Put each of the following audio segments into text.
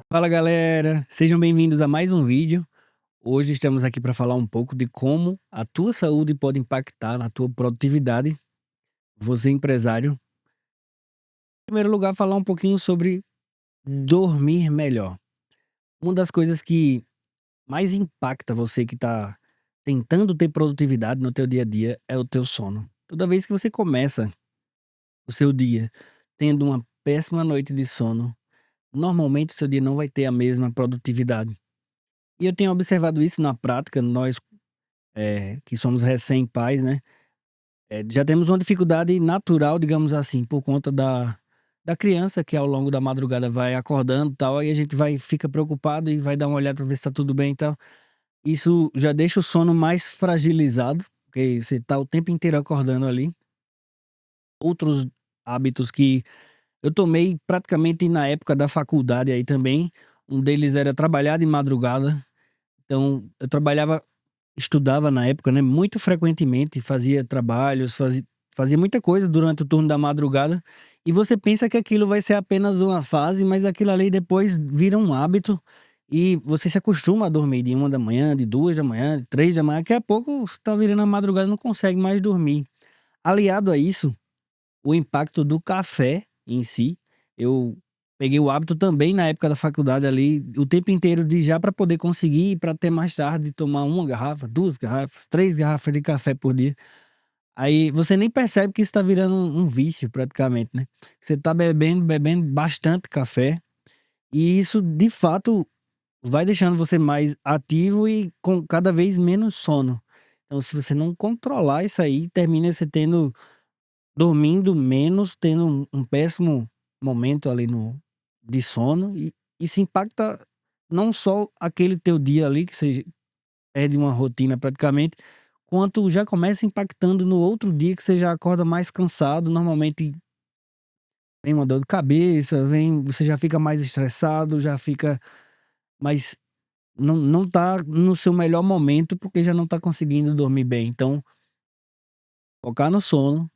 Fala galera, sejam bem-vindos a mais um vídeo. Hoje estamos aqui para falar um pouco de como a tua saúde pode impactar na tua produtividade, você empresário. Em primeiro lugar, falar um pouquinho sobre dormir melhor. Uma das coisas que mais impacta você que está tentando ter produtividade no teu dia a dia é o teu sono. Toda vez que você começa o seu dia tendo uma péssima noite de sono, normalmente o seu dia não vai ter a mesma produtividade. E eu tenho observado isso na prática, nós que somos recém-pais, né, já temos uma dificuldade natural, digamos assim, por conta da criança que ao longo da madrugada vai acordando e tal, aí a gente fica preocupado e vai dar uma olhada para ver se tá tudo bem e tal. Isso já deixa o sono mais fragilizado, porque você tá o tempo inteiro acordando ali. Outros hábitos que eu tomei praticamente na época da faculdade aí também, um deles era trabalhar de madrugada, então eu estudava na época, né, muito frequentemente, fazia trabalhos, fazia muita coisa durante o turno da madrugada, e você pensa que aquilo vai ser apenas uma fase, mas aquilo ali depois vira um hábito, e você se acostuma a dormir de 1 da manhã, de 2 da manhã, de 3 da manhã, daqui a pouco você tá virando a madrugada e não consegue mais dormir. Aliado a isso, o impacto do café em si, eu peguei o hábito também na época da faculdade ali, o tempo inteiro de já para poder conseguir para ter mais tarde tomar 1 garrafa, 2 garrafas, 3 garrafas de café por dia. Aí você nem percebe que isso tá virando um vício praticamente, né. Você tá bebendo bastante café, e isso de fato vai deixando você mais ativo e com cada vez menos sono. Então se você não controlar isso aí, termina você dormindo menos, tendo um péssimo momento ali no de sono, e isso impacta não só aquele teu dia ali que você perde uma rotina praticamente, quanto já começa impactando no outro dia que você já acorda mais cansado, normalmente vem uma dor de cabeça, você já fica mais estressado, já fica mais não tá no seu melhor momento, porque já não tá conseguindo dormir bem. Então, focar no sono.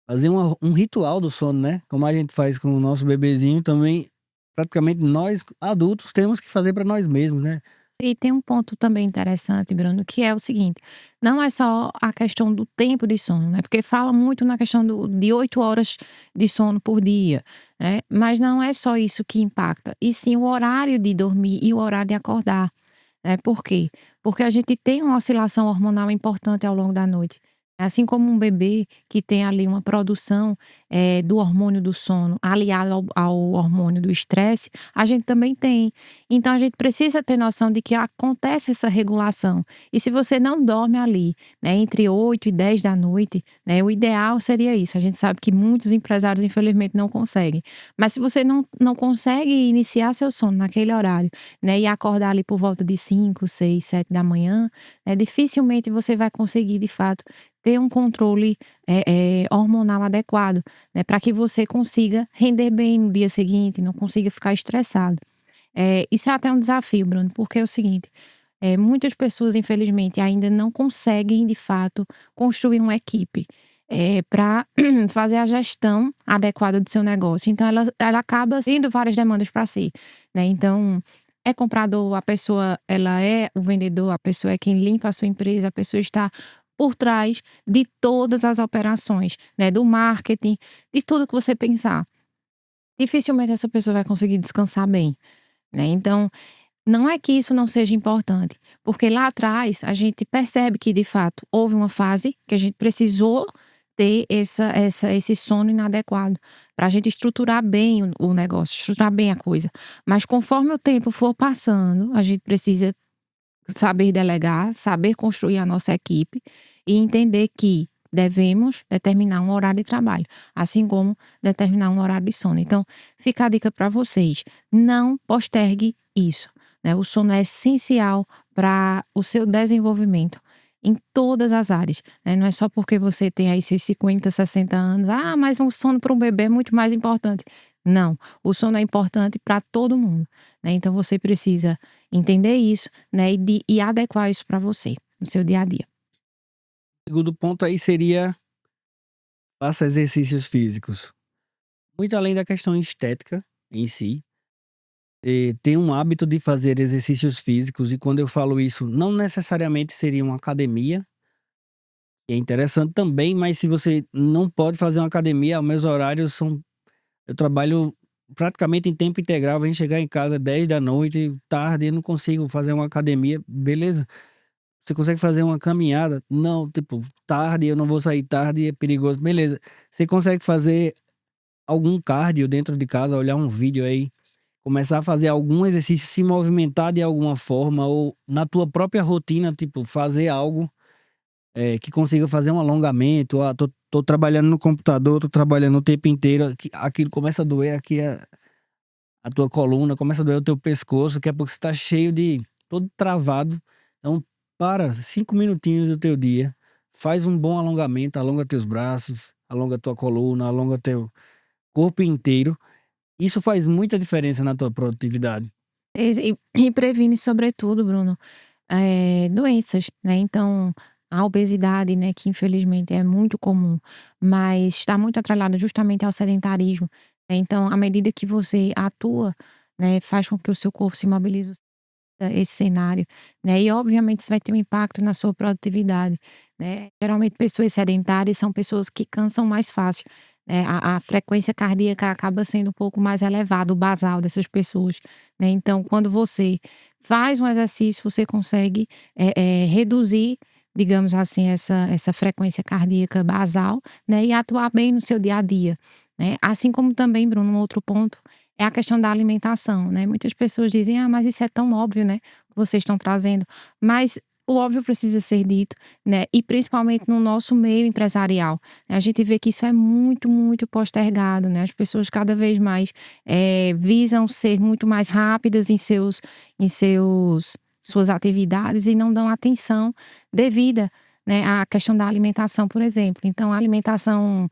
Fazer um ritual do sono, né, como a gente faz com o nosso bebezinho também, praticamente nós adultos temos que fazer para nós mesmos, né. E tem um ponto também interessante, Bruno, que é o seguinte: não é só a questão do tempo de sono, né? Porque fala muito na questão de 8 horas de sono por dia, né? Mas não é só isso que impacta, e sim o horário de dormir e o horário de acordar. Por quê? Porque a gente tem uma oscilação hormonal importante ao longo da noite. Assim como um bebê que tem ali uma produção, do hormônio do sono aliado ao hormônio do estresse, a gente também tem. Então a gente precisa ter noção de que acontece essa regulação. E se você não dorme ali, né, entre 8 e 10 da noite, né, o ideal seria isso. A gente sabe que muitos empresários infelizmente não conseguem. Mas se você não consegue iniciar seu sono naquele horário, né, e acordar ali por volta de 5, 6, 7 da manhã, dificilmente você vai conseguir de fato ter um controle, hormonal adequado, né, para que você consiga render bem no dia seguinte, não consiga ficar estressado. Isso é até um desafio, Bruno, porque é o seguinte, muitas pessoas infelizmente ainda não conseguem de fato construir uma equipe, para fazer a gestão adequada do seu negócio, então ela acaba tendo várias demandas para si, né, então é comprador, a pessoa ela é o vendedor, a pessoa é quem limpa a sua empresa, a pessoa está por trás de todas as operações, né, do marketing, de tudo que você pensar. Dificilmente essa pessoa vai conseguir descansar bem, né, então não é que isso não seja importante, porque lá atrás a gente percebe que de fato houve uma fase que a gente precisou ter esse sono inadequado, para a gente estruturar bem o negócio, estruturar bem a coisa. Mas conforme o tempo for passando, a gente precisa saber delegar, saber construir a nossa equipe e entender que devemos determinar um horário de trabalho, assim como determinar um horário de sono. Então, fica a dica para vocês: não postergue isso, né? O sono é essencial para o seu desenvolvimento em todas as áreas, né? Não é só porque você tem aí seus 50, 60 anos, ah, mas um sono para um bebê é muito mais importante. Não, o sono é importante para todo mundo, né? Então você precisa entender isso, né, e adequar isso para você, no seu dia a dia. O segundo ponto aí seria: faça exercícios físicos. Muito além da questão estética em si, Ter um hábito de fazer exercícios físicos, e quando eu falo isso, não necessariamente seria uma academia, que é interessante também, mas se você não pode fazer uma academia, meus horários são eu trabalho praticamente em tempo integral, vem chegar em casa 10 da noite, tarde, eu não consigo fazer uma academia, beleza. Você consegue fazer uma caminhada? Não, tipo, tarde, eu não vou sair tarde, é perigoso, beleza. Você consegue fazer algum cardio dentro de casa, olhar um vídeo aí, começar a fazer algum exercício, se movimentar de alguma forma ou na tua própria rotina, tipo, fazer algo, que consiga fazer um alongamento. Ah, tô trabalhando no computador, tô trabalhando o tempo inteiro, aquilo começa a doer aqui a tua coluna, começa a doer o teu pescoço, que é porque você tá cheio de todo travado. Então, para 5 minutinhos do teu dia, faz um bom alongamento, alonga teus braços, alonga tua coluna, alonga teu corpo inteiro. Isso faz muita diferença na tua produtividade. E previne, sobretudo, Bruno, doenças, né. Então, a obesidade, né, que infelizmente é muito comum, mas está muito atrelada justamente ao sedentarismo, né. Então, à medida que você atua, né, faz com que o seu corpo se mobilize esse cenário, né, e obviamente isso vai ter um impacto na sua produtividade, né. Geralmente pessoas sedentárias são pessoas que cansam mais fácil, né, a frequência cardíaca acaba sendo um pouco mais elevada, o basal dessas pessoas, né. Então quando você faz um exercício, você consegue, reduzir, digamos assim, essa frequência cardíaca basal, né, e atuar bem no seu dia a dia, né. Assim como também, Bruno, um outro ponto é a questão da alimentação, né. Muitas pessoas dizem: "Ah, mas isso é tão óbvio, né, que vocês estão trazendo", mas o óbvio precisa ser dito, né, e principalmente no nosso meio empresarial, né. A gente vê que isso é muito, muito postergado, né, as pessoas cada vez mais, visam ser muito mais rápidas em suas atividades e não dão atenção devida, né, à questão da alimentação, por exemplo. Então a alimentação,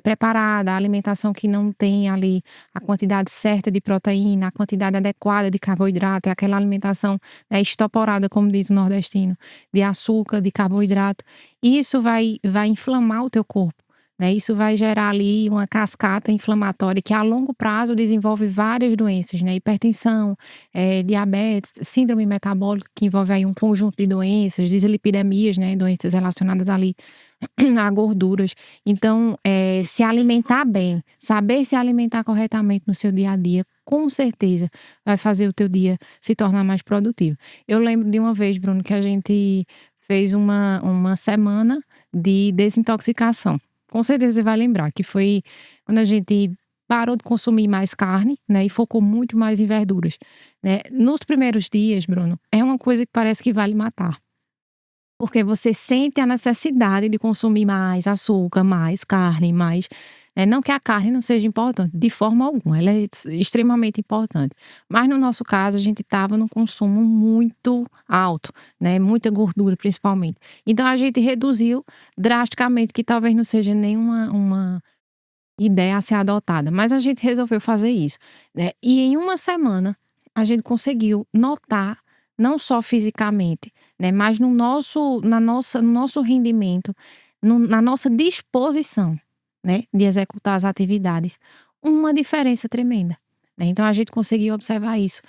preparada, a alimentação que não tem ali a quantidade certa de proteína, a quantidade adequada de carboidrato, é aquela alimentação, estoporada, como diz o nordestino, de açúcar, de carboidrato. Isso vai inflamar o teu corpo, né, isso vai gerar ali uma cascata inflamatória que a longo prazo desenvolve várias doenças, né, hipertensão, diabetes, síndrome metabólica, que envolve aí um conjunto de doenças, dislipidemias, né, doenças relacionadas ali a gorduras. Então, se alimentar bem, saber se alimentar corretamente no seu dia a dia, com certeza vai fazer o teu dia se tornar mais produtivo. Eu lembro de uma vez, Bruno, que a gente fez uma semana de desintoxicação. Com certeza você vai lembrar, que foi quando a gente parou de consumir mais carne, né, e focou muito mais em verduras, né. Nos primeiros dias, Bruno, é uma coisa que parece que vai lhe matar. Porque você sente a necessidade de consumir mais açúcar, mais carne, mais, não que a carne não seja importante, de forma alguma, ela é extremamente importante. Mas no nosso caso, a gente estava num consumo muito alto, né, muita gordura principalmente. Então a gente reduziu drasticamente, que talvez não seja nenhuma uma ideia a ser adotada, mas a gente resolveu fazer isso, né. E em uma semana, a gente conseguiu notar, não só fisicamente, né, mas no nosso rendimento, na nossa disposição, né, de executar as atividades, uma diferença tremenda, né. Então a gente conseguiu observar isso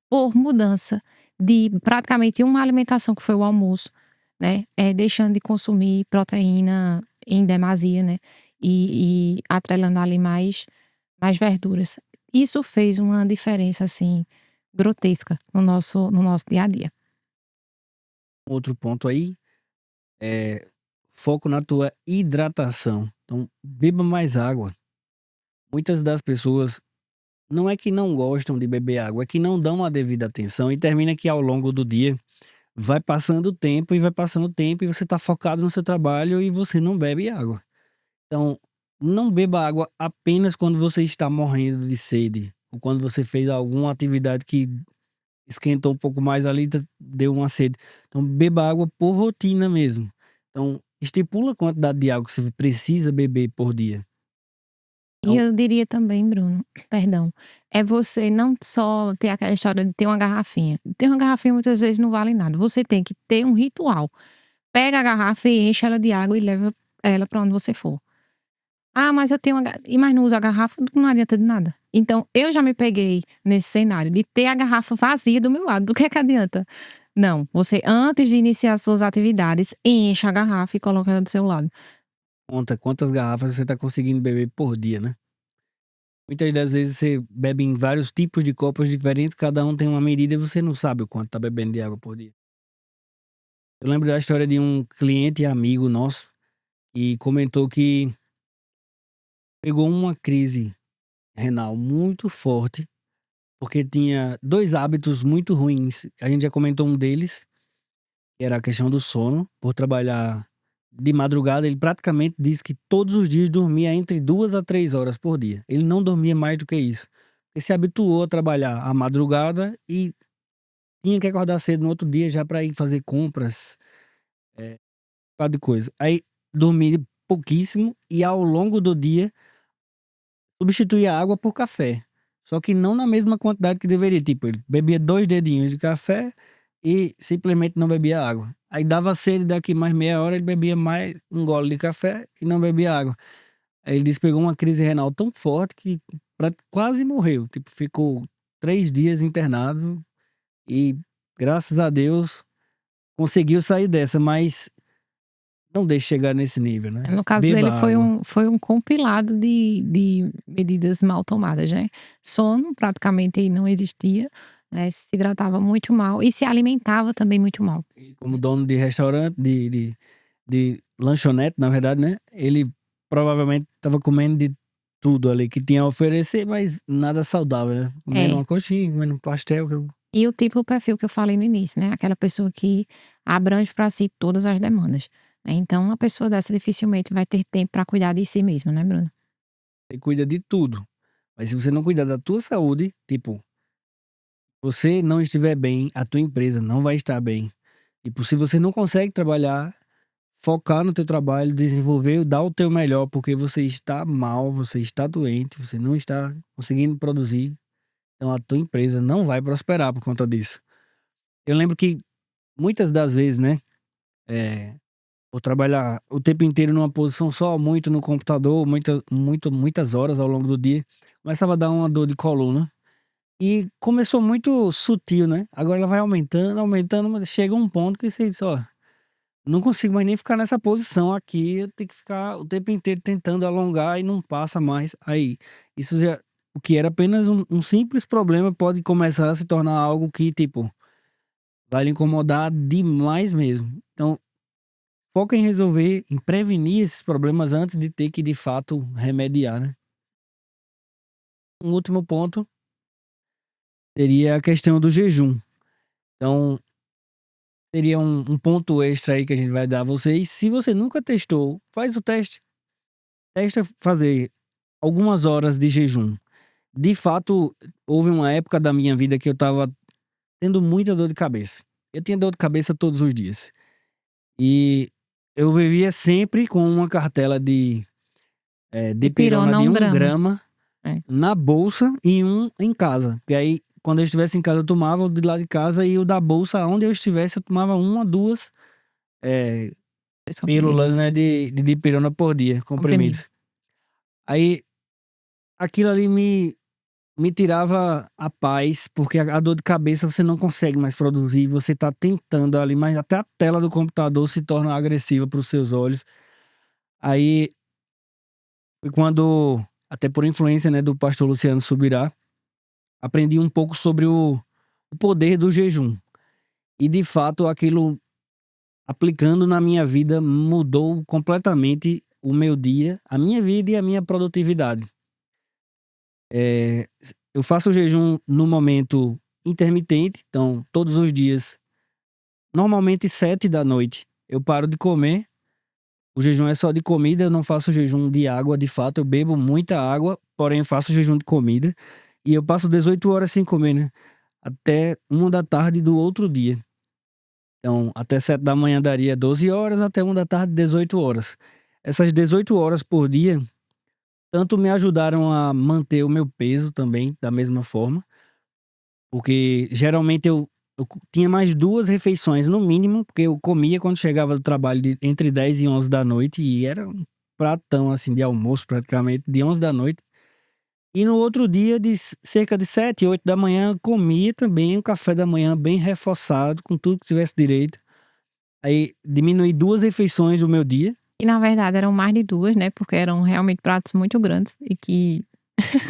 por mudança de praticamente uma alimentação que foi o almoço, né, deixando de consumir proteína em demasia, né, e atrelando ali mais verduras. Isso fez uma diferença, assim, grotesca no nosso dia a dia. Outro ponto aí é foco na tua hidratação. Então, beba mais água. Muitas das pessoas não é que não gostam de beber água, é que não dão a devida atenção e termina que ao longo do dia vai passando o tempo e vai passando o tempo e você está focado no seu trabalho e você não bebe água. Então, não beba água apenas quando você está morrendo de sede ou quando você fez alguma atividade que esquentou um pouco mais ali, deu uma sede. Então, beba água por rotina mesmo. Então, estipula a quantidade de água que você precisa beber por dia. E Então, eu diria também, Bruno, perdão, é você não só ter aquela história de ter uma garrafinha. Ter uma garrafinha muitas vezes não vale nada, você tem que ter um ritual. Pega a garrafa e enche ela de água e leva ela para onde você for. Ah, mas eu tenho mas não uso a garrafa, não adianta de nada. Então, eu já me peguei nesse cenário de ter a garrafa vazia do meu lado. Do que adianta? Não, você antes de iniciar suas atividades, enche a garrafa e coloca ela do seu lado. Conta quantas garrafas você tá conseguindo beber por dia, né? Muitas das vezes você bebe em vários tipos de copos diferentes, cada um tem uma medida e você não sabe o quanto tá bebendo de água por dia. Eu lembro da história de um cliente e amigo nosso que comentou que pegou uma crise renal muito forte, porque tinha 2 hábitos muito ruins. A gente já comentou um deles, que era a questão do sono. Por trabalhar de madrugada, ele praticamente disse que todos os dias dormia entre 2 a 3 horas por dia. Ele não dormia mais do que isso. Ele se habituou a trabalhar à madrugada e tinha que acordar cedo no outro dia já para ir fazer compras, bocado de coisa. Aí dormia pouquíssimo e ao longo do dia substituía a água por café. Só que não na mesma quantidade que deveria. Tipo, ele bebia 2 dedinhos de café e simplesmente não bebia água. Aí dava sede, daqui mais meia hora ele bebia mais um gole de café e não bebia água. Aí ele disse que pegou uma crise renal tão forte que quase morreu. Tipo, ficou 3 dias internado e, graças a Deus, conseguiu sair dessa. Mas não deixe chegar nesse nível, né? No caso Beba dele água. foi um compilado de medidas mal tomadas, né. Sono praticamente não existia, se hidratava muito mal e se alimentava também muito mal. Como dono de restaurante, de lanchonete, na verdade, né? Ele provavelmente estava comendo de tudo ali que tinha a oferecer, mas nada saudável, né? Comendo É. uma coxinha, comendo um pastel. E o tipo de perfil que eu falei no início, né, aquela pessoa que abrange para si todas as demandas, né. Então uma pessoa dessa dificilmente vai ter tempo para cuidar de si mesma, né, Bruno? Você cuida de tudo. Mas se você não cuidar da tua saúde, tipo, você não estiver bem, a tua empresa não vai estar bem. Tipo, se você não consegue trabalhar, focar no teu trabalho, desenvolver, dar o teu melhor, porque você está mal, você está doente, você não está conseguindo produzir. Então a tua empresa não vai prosperar por conta disso. Eu lembro que muitas das vezes, né, por trabalhar o tempo inteiro numa posição só, muito no computador, muitas horas ao longo do dia, começava a dar uma dor de coluna. E começou muito sutil, né? Agora ela vai aumentando, aumentando, mas chega um ponto que você diz, ó, não consigo mais nem ficar nessa posição aqui, eu tenho que ficar o tempo inteiro tentando alongar e não passa mais. Aí, isso já, o que era apenas um simples problema pode começar a se tornar algo que, tipo, vai lhe incomodar demais mesmo. Então, foca em resolver, em prevenir esses problemas antes de ter que, de fato, remediar, né? Um último ponto seria a questão do jejum. Então, seria um ponto extra aí que a gente vai dar a vocês. Se você nunca testou, faz o teste. Testa fazer algumas horas de jejum. De fato, houve uma época da minha vida que eu estava tendo muita dor de cabeça. Eu tinha dor de cabeça todos os dias. E eu vivia sempre com uma cartela de dipirona Dipirona de 1 1 grama. grama É. na bolsa e um em casa. E aí, quando eu estivesse em casa, eu tomava o de lá de casa e o da bolsa, onde eu estivesse, eu tomava 1 a 2 eh, 2 pílulas, comprimidos. né, de dipirona por dia, Comprimido. comprimidos. Aí, aquilo ali me tirava a paz, porque a dor de cabeça você não consegue mais produzir, você tá tentando ali, mas até a tela do computador se torna agressiva para os seus olhos. Aí, foi quando, até por influência, né, do pastor Luciano Subirá, aprendi um pouco sobre o poder do jejum. E de fato aquilo, aplicando na minha vida, mudou completamente o meu dia, a minha vida e a minha produtividade. Eu faço o jejum no momento intermitente, então todos os dias, normalmente 7 da noite, eu paro de comer. O jejum é só de comida, eu não faço jejum de água, de fato, eu bebo muita água, porém eu faço jejum de comida. E eu passo 18 horas sem comer, né? Até 1 da tarde do outro dia. Então, até 7 da manhã daria 12 horas, até 1 da tarde, 18 horas. Essas 18 horas por dia, tanto me ajudaram a manter o meu peso também, da mesma forma, porque geralmente eu tinha mais 2 refeições no mínimo, porque eu comia quando chegava do trabalho entre 10 e 11 da noite e era pratão, assim, de almoço praticamente, de 11 da noite. E no outro dia, cerca de 7, 8 da manhã, comia também um café da manhã bem reforçado, com tudo que tivesse direito. Aí diminui 2 refeições do meu dia. E na verdade eram mais de 2, né, porque eram realmente pratos muito grandes e que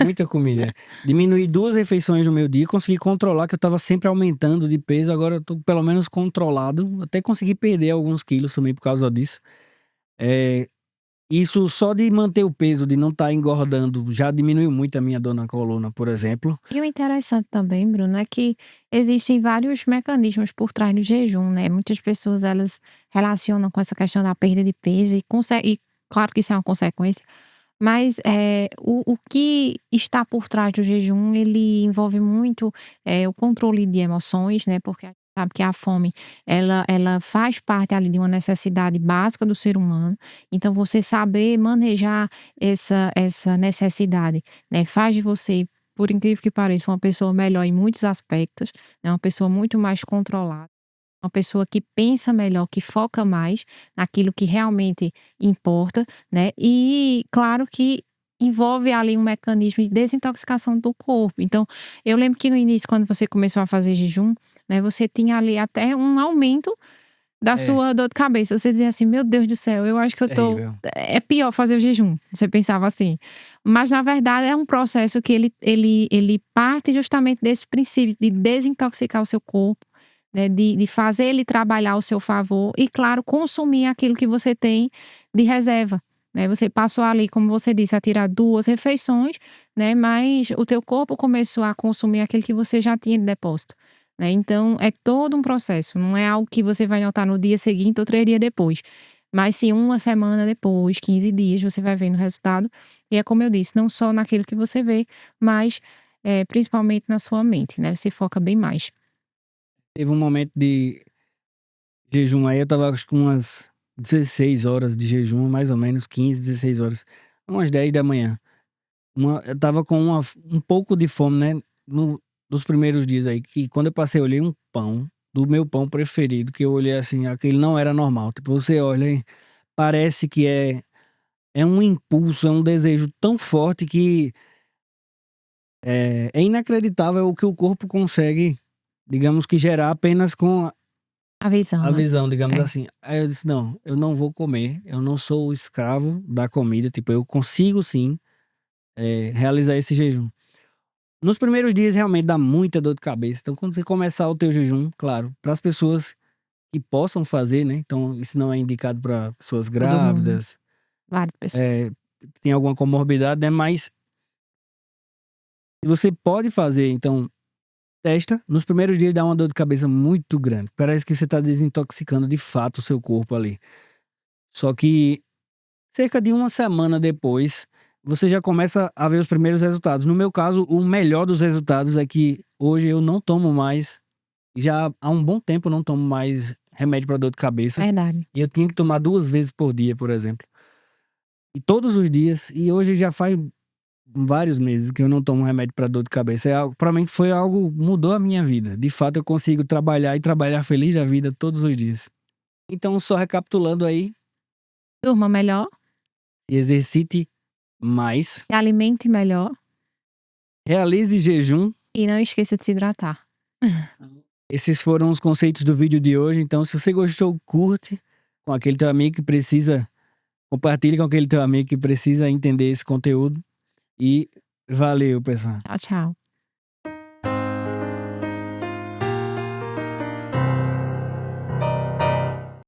Muita comida. Diminuí 2 refeições no meu dia, consegui controlar, que eu estava sempre aumentando de peso, agora eu tô pelo menos controlado, até consegui perder alguns quilos também por causa disso. Isso só de manter o peso, de não estar engordando, já diminuiu muito a minha dor na coluna, por exemplo. E o interessante também, Bruno, é que existem vários mecanismos por trás do jejum, né. Muitas pessoas elas relacionam com essa questão da perda de peso e claro que isso é uma consequência, mas, o que está por trás do jejum, ele envolve muito, o controle de emoções, né, porque a gente sabe que a fome, ela faz parte ali de uma necessidade básica do ser humano, então você saber manejar essa necessidade, né, faz de você, por incrível que pareça, uma pessoa melhor em muitos aspectos, né, uma pessoa muito mais controlada. Uma pessoa que pensa melhor, que foca mais naquilo que realmente importa, né, e claro que envolve ali um mecanismo de desintoxicação do corpo. Então, eu lembro que no início, quando você começou a fazer jejum, né, você tinha ali até um aumento da É, sua dor de cabeça. Você dizia assim: "Meu Deus do céu, eu acho que eu tô terrível. é pior fazer o jejum", você pensava assim. Mas na verdade é um processo que ele parte justamente desse princípio de desintoxicar o seu corpo, né, de fazer ele trabalhar ao seu favor e, claro, consumir aquilo que você tem de reserva, né. Você passou ali, como você disse, a tirar 2 refeições, né, mas o teu corpo começou a consumir aquilo que você já tinha de depósito, né. Então é todo um processo, não é algo que você vai notar no dia seguinte ou 3 dias depois, mas sim uma semana depois, 15 dias, você vai vendo o resultado. E é como eu disse, não só naquilo que você vê, mas, principalmente na sua mente, né, você foca bem mais. Teve um momento de jejum aí, eu tava acho que umas 16 horas de jejum, mais ou menos 15, 16 horas, umas 10 da manhã. Eu tava com um pouco de fome, né, nos primeiros dias aí, que quando eu passei, eu olhei um pão, do meu pão preferido, que eu olhei assim, aquele não era normal. Tipo, você olha e parece que é um impulso, é um desejo tão forte que é inacreditável o que o corpo consegue, digamos que gerar apenas com A visão, a né. visão, digamos É. assim. Aí eu disse: "Não, eu não vou comer, eu não sou o escravo da comida, tipo, eu consigo sim, realizar esse jejum". Nos primeiros dias realmente dá muita dor de cabeça, então quando você começar o teu jejum, claro, para as pessoas que possam fazer, né, então isso não é indicado para pessoas Todo mundo, grávidas, várias pessoas. eh, que tem alguma comorbidade, né, mas você pode fazer, então testa, nos primeiros dias dá uma dor de cabeça muito grande, parece que você tá desintoxicando de fato o seu corpo ali. Só que cerca de uma semana depois, você já começa a ver os primeiros resultados. No meu caso, o melhor dos resultados é que hoje eu não tomo mais, já há um bom tempo eu não tomo mais remédio para dor de cabeça, Verdade. e eu tinha que tomar 2 vezes por dia, por exemplo. E todos os dias, e hoje já faz vários meses que eu não tomo remédio para dor de cabeça. É algo, para mim foi algo, mudou a minha vida. De fato, eu consigo trabalhar e trabalhar feliz da vida todos os dias. Então, só recapitulando aí, Durma melhor, exercite mais, se alimente melhor realize jejum. e não esqueça de se hidratar. Esses foram os conceitos do vídeo de hoje. Então, se você gostou, curte com aquele teu amigo que precisa, compartilhe com aquele teu amigo que precisa entender esse conteúdo. E valeu, pessoal. Tchau, tchau.